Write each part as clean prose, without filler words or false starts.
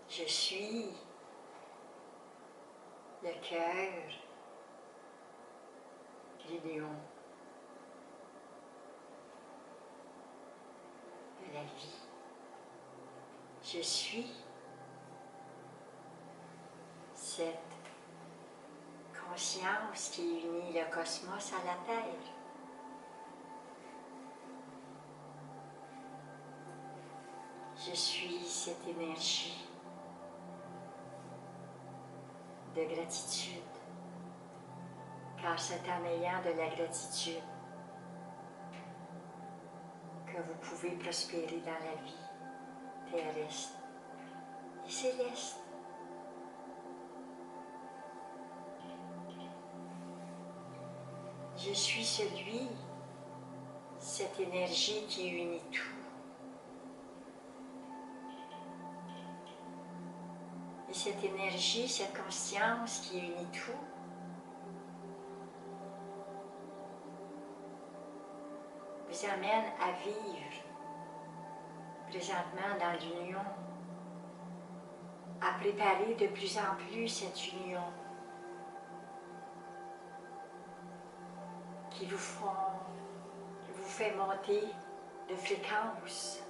Je suis le cœur du lion de la vie. Je suis cette conscience qui unit le cosmos à la Terre. Je suis cette énergie de gratitude, car c'est en ayant de la gratitude que vous pouvez prospérer dans la vie terrestre et céleste. Je suis celui, cette énergie qui unit tout. Et cette énergie, cette conscience qui unit tout, vous amène à vivre présentement dans l'union, à préparer de plus en plus cette union qui vous fait monter de fréquence.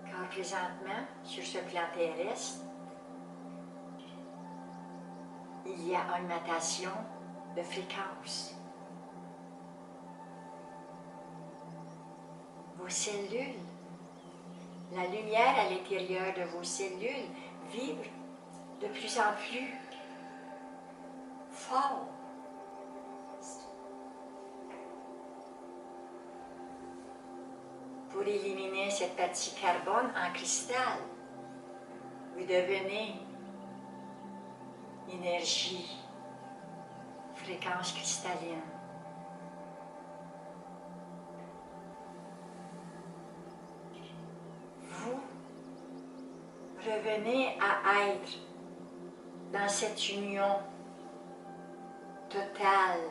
Car présentement, sur ce plan terrestre, il y a augmentation de fréquence. Vos cellules, la lumière à l'intérieur de vos cellules vibre de plus en plus fort. Pour éliminer cette partie carbone en cristal, vous devenez énergie, fréquence cristalline. Vous revenez à être dans cette union totale,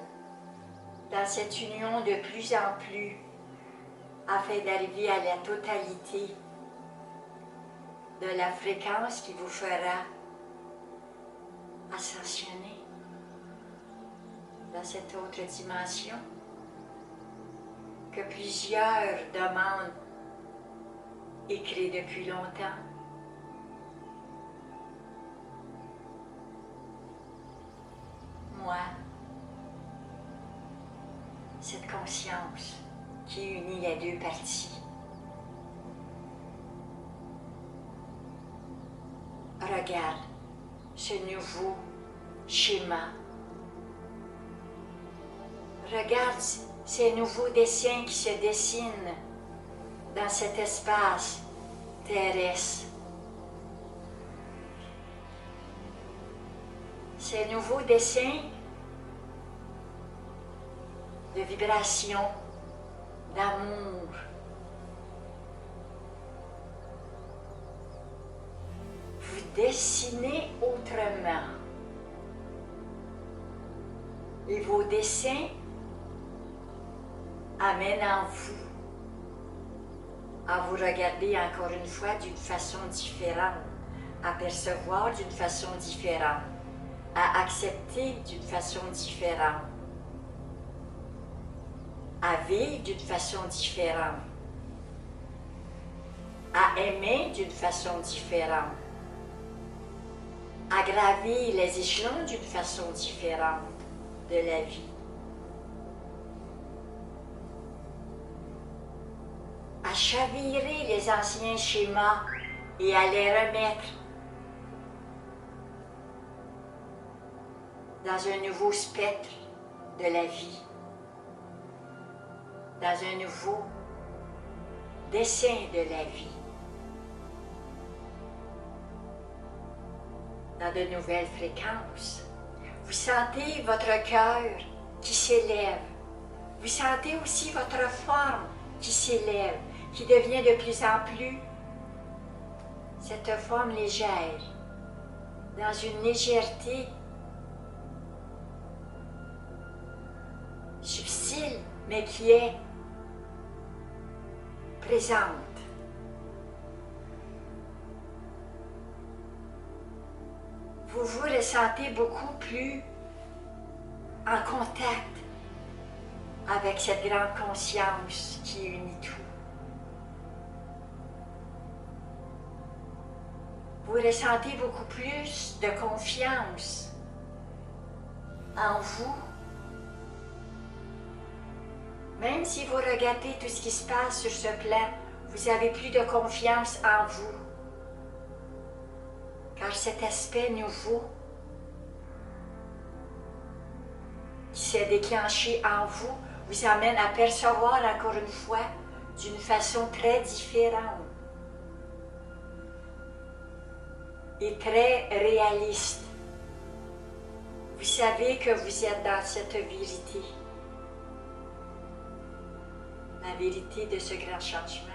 dans cette union de plus en plus, afin d'arriver à la totalité de la fréquence qui vous fera ascensionner dans cette autre dimension que plusieurs demandent et créent depuis longtemps. Moi, cette conscience qui unit les deux parties. Regarde ce nouveau schéma. Regarde ces nouveaux dessins qui se dessinent dans cet espace terrestre. Ces nouveaux dessins de vibration, d'amour. Vous dessinez autrement. Et vos dessins amènent en vous à vous regarder encore une fois d'une façon différente, à percevoir d'une façon différente, à accepter d'une façon différente, à vivre d'une façon différente, à aimer d'une façon différente, à gravir les échelons d'une façon différente de la vie. À chavirer les anciens schémas et à les remettre dans un nouveau spectre de la vie, dans un nouveau dessin de la vie, dans de nouvelles fréquences. Vous sentez votre cœur qui s'élève. Vous sentez aussi votre forme qui s'élève, qui devient de plus en plus cette forme légère, dans une légèreté subtile, mais qui est présente. Vous vous ressentez beaucoup plus en contact avec cette grande conscience qui unit tout. Vous ressentez beaucoup plus de confiance en vous. Même si vous regardez tout ce qui se passe sur ce plan, vous avez plus de confiance en vous. Car cet aspect nouveau qui s'est déclenché en vous vous amène à percevoir encore une fois d'une façon très différente et très réaliste. Vous savez que vous êtes dans cette vérité, la vérité de ce grand changement,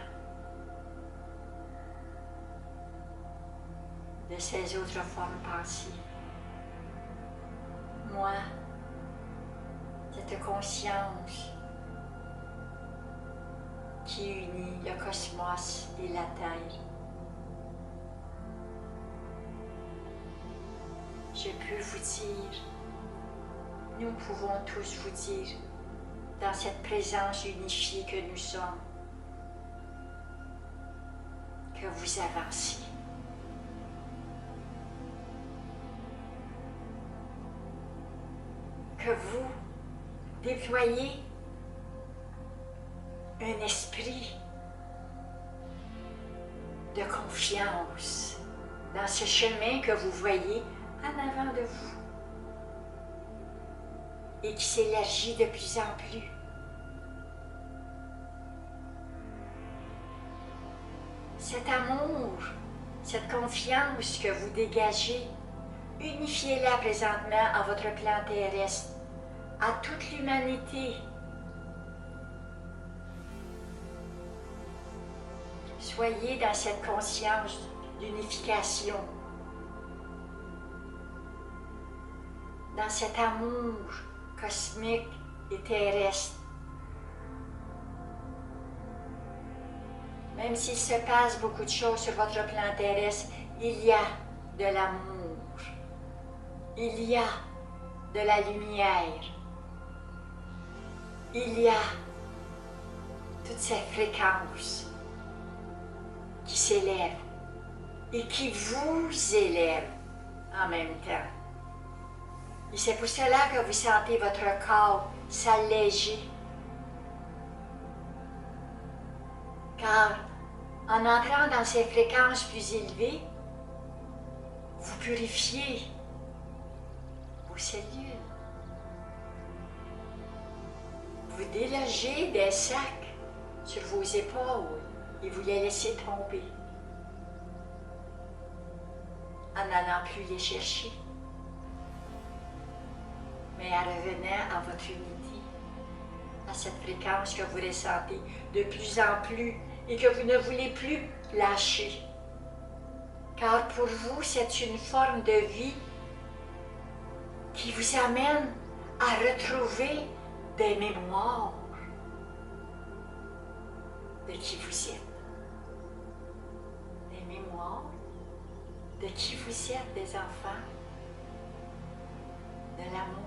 de ces autres formes pensées. Moi, cette conscience qui unit le cosmos et la Terre. Je peux vous dire, nous pouvons tous vous dire, dans cette présence unifiée que nous sommes, que vous avancez. Que vous déployez un esprit de confiance dans ce chemin que vous voyez en avant de vous et qui s'élargit de plus en plus. Cet amour, cette confiance que vous dégagez, unifiez-la présentement à votre plan terrestre, à toute l'humanité. Soyez dans cette conscience d'unification, dans cet amour cosmique et terrestre. Même s'il se passe beaucoup de choses sur votre plan terrestre, il y a de l'amour, il y a de la lumière, il y a toutes ces fréquences qui s'élèvent et qui vous élèvent en même temps. Et c'est pour cela que vous sentez votre corps s'alléger. Car en entrant dans ces fréquences plus élevées, vous purifiez vos cellules. Vous délogez des sacs sur vos épaules et vous les laissez tomber en n'allant plus les chercher, mais en revenant à votre unité, à cette fréquence que vous ressentez de plus en plus et que vous ne voulez plus lâcher. Car pour vous, c'est une forme de vie qui vous amène à retrouver des mémoires de qui vous êtes. Des mémoires de qui vous êtes, des enfants de l'amour,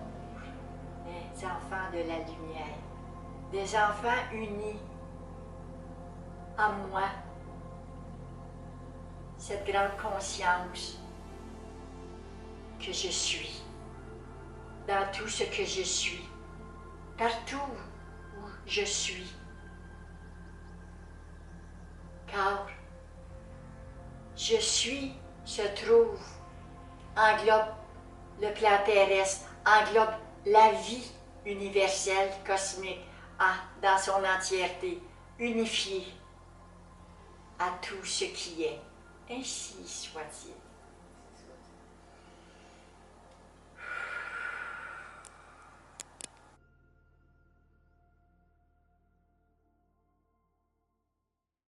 des enfants de la lumière, des enfants unis en moi, cette grande conscience que je suis, dans tout ce que je suis, partout où je suis. Car je suis se trouve, englobe le plan terrestre, englobe la vie universelle, cosmique, dans son entièreté, unifiée à tout ce qui est. Ainsi soit-il.